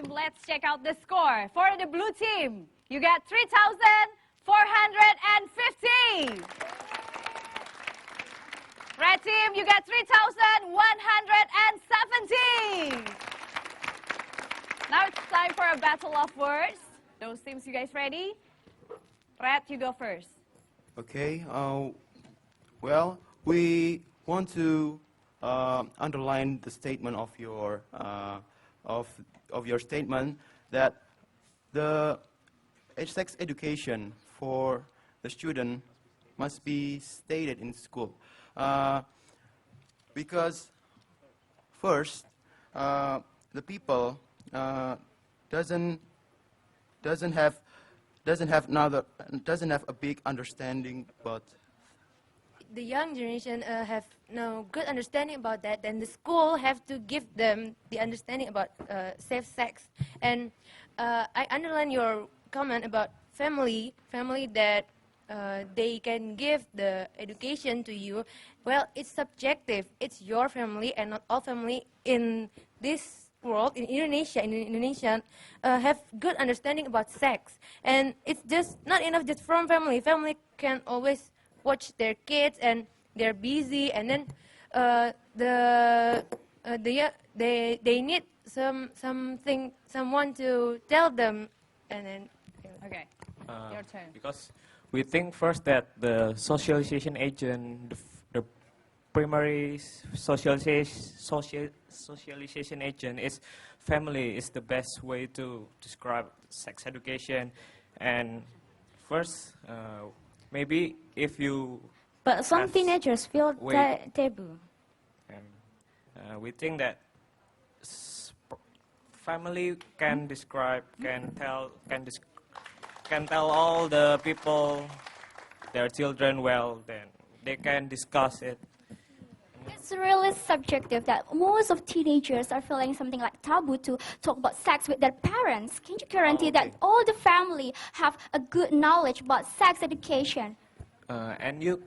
time. Let's check out the score. For the blue team, you got 3,450. Red team, you got 3,170. Now it's time for a battle of words. Those teams, you guys ready? Red, you go first. Okay. Well, we want to underline the statement of your statement that the sex education for the student must be stated in school, because first the people doesn't have a big understanding about. The young generation have no good understanding about that, then the school have to give them the understanding about safe sex. And I underline your comment about family that they can give the education to you. Well, it's subjective. It's your family, and not all family in this world, in Indonesia, have good understanding about sex. And it's just not enough just from family. Family can always watch their kids and they're busy, and then they need someone to tell them, and then Okay, your turn. Because we think first that the socialization agent, the primary socialization agent is family, is the best way to describe sex education. And first, maybe if you... But some teenagers feel taboo. And, we think that family can describe, can tell all the people, their children well, then they can discuss it. It's really subjective that most of teenagers are feeling something like taboo to talk about sex with their parents. Can you guarantee that all the family have a good knowledge about sex education? And you,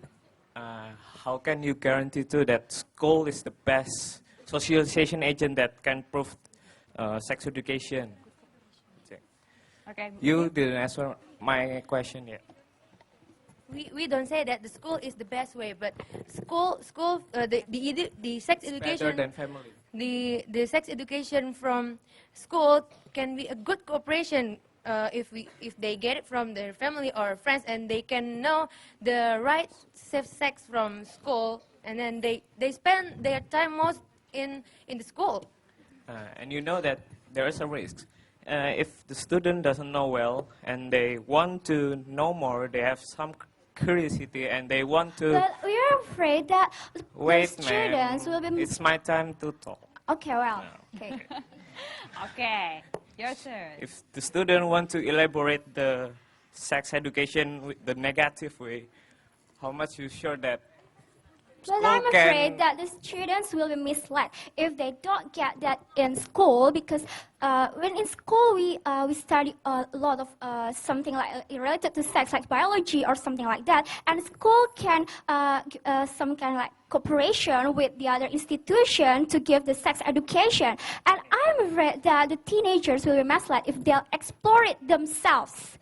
how can you guarantee too that school is the best socialization agent that can prove sex education? Okay. You didn't answer my question yet. We don't say that the school is the best way, but the sex education Better than family. The sex education from school can be a good cooperation if they get it from their family or friends, and they can know the right safe sex from school, and then they spend their time most in the school. And you know that there is a risk. If the student doesn't know well and they want to know more, they have some curiosity and they want to... But we are afraid that Wait, the students will be... It's my time to talk. Okay, well, No. okay. Okay, your turn. If the student want to elaborate the sex education with the negative way, how much you sure that But I'm afraid that the students will be misled if they don't get that in school, because when in school we study a lot of something like related to sex, like biology or something like that, and school can some kind of like cooperation with the other institution to give the sex education. And I'm afraid that the teenagers will be misled if they'll explore it themselves.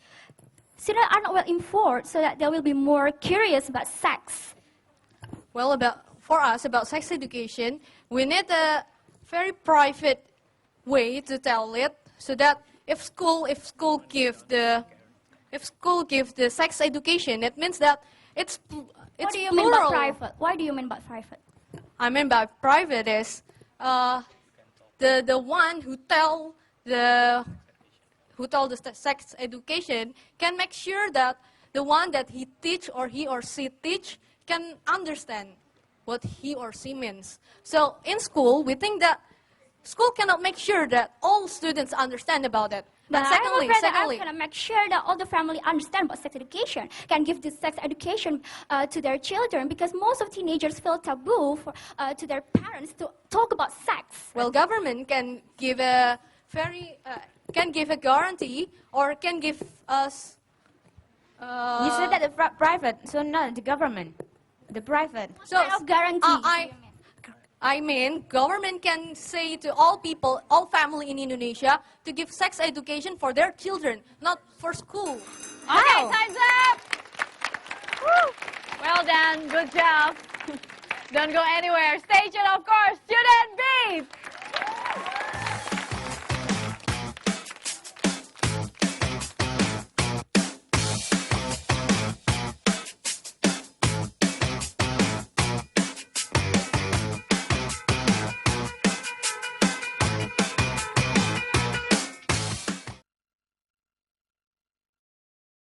Students are not well informed, so that they will be more curious about sex. Well, for us about sex education, we need a very private way to tell it, so that if school give the sex education, it means that it's What do you plural. mean by private? Why do you mean by private? I mean by private is the one who tell the sex education can make sure that the one that he teach or he or she teach can understand what he or she means. So in school, we think that school cannot make sure that all students understand about it. But secondly, I'm going to make sure that all the family understand about sex education, can give this sex education to their children, because most of teenagers feel taboo to their parents to talk about sex. Well, government can give a guarantee, or can give us. You said that the private, so not the government, the private. So Kind of guarantee. I mean, government can say to all people, all family in Indonesia, to give sex education for their children, not for school. Okay, time's up. Woo. Well done, good job. Don't go anywhere. Stay tuned, of course. Student B,